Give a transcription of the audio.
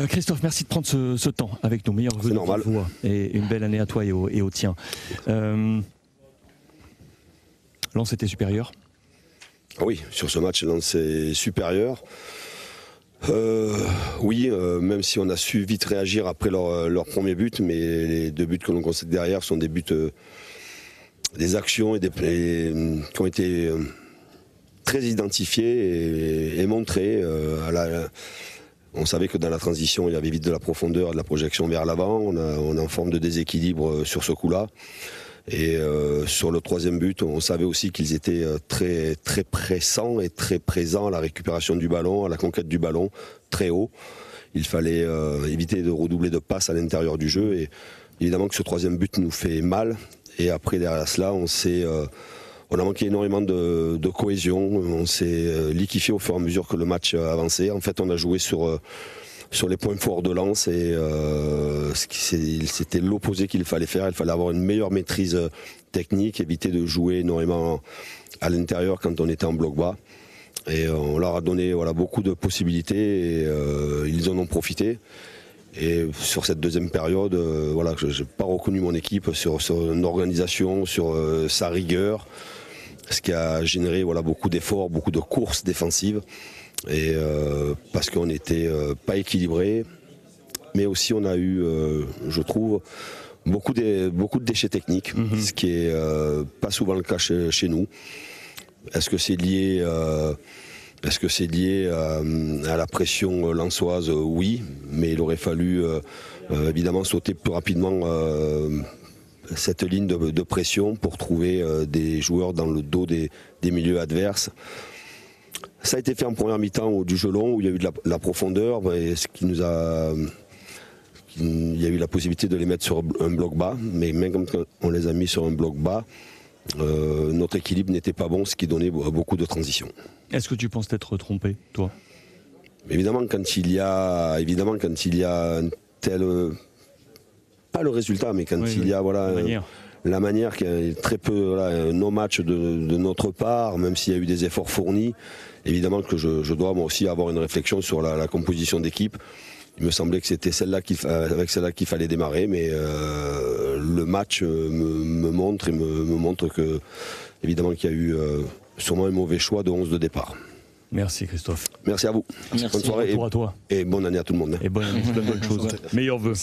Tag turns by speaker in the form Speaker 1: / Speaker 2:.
Speaker 1: Christophe, merci de prendre ce temps avec nous. Meilleurs vœux de voix et une belle année à toi et au tien. Lens était supérieur.
Speaker 2: Oui, sur ce match, Lens est supérieur. Oui, même si on a su vite réagir après leur premier but, mais les deux buts que l'on concède derrière sont des buts, des actions qui ont été très identifiées et montrées. On savait que dans la transition, il y avait vite de la profondeur, de la projection vers l'avant. On est en forme de déséquilibre sur ce coup-là. Et sur le troisième but, on savait aussi qu'ils étaient très, très pressants et très présents à la récupération du ballon, à la conquête du ballon, très haut. Il fallait éviter de redoubler de passes à l'intérieur du jeu. Et évidemment que ce troisième but nous fait mal. Et après, derrière cela, on a manqué énormément de cohésion. On s'est liquéfié au fur et à mesure que le match avançait. En fait, on a joué sur les points forts de Lens et c'était l'opposé qu'il fallait faire. Il fallait avoir une meilleure maîtrise technique, éviter de jouer énormément à l'intérieur quand on était en bloc bas. Et on leur a donné beaucoup de possibilités et ils en ont profité. Et sur cette deuxième période, je n'ai pas reconnu mon équipe sur son organisation, sur sa rigueur, ce qui a généré beaucoup d'efforts, beaucoup de courses défensives. Et parce qu'on n'était pas équilibré, mais aussi on a eu, je trouve, beaucoup de déchets techniques, ce qui est pas souvent le cas chez nous. Est-ce que c'est lié à la pression lensoise? Oui, mais il aurait fallu évidemment sauter plus rapidement cette ligne de pression pour trouver des joueurs dans le dos des milieux adverses. Ça a été fait en première mi-temps du jeu long où il y a eu de la profondeur, et il y a eu la possibilité de les mettre sur un bloc bas, mais même quand on les a mis sur un bloc bas, notre équilibre n'était pas bon, ce qui donnait beaucoup de transitions.
Speaker 1: Est-ce que tu penses t'être trompé, toi?
Speaker 2: Évidemment, quand il y a un tel, pas le résultat, mais quand il y a la manière qui est très peu non-match de notre part, même s'il y a eu des efforts fournis, évidemment que je dois moi aussi avoir une réflexion sur la composition d'équipe. Il me semblait que c'était avec celle-là qu'il fallait démarrer, mais le match me montre que évidemment qu'il y a eu sûrement un mauvais choix de 11 de départ.
Speaker 1: Merci Christophe.
Speaker 2: Merci à vous.
Speaker 1: Merci.
Speaker 2: Bonne soirée
Speaker 1: à toi.
Speaker 2: Et bonne année à tout le monde.
Speaker 1: Et bonne année, plein de bonnes choses. Meilleurs vœux.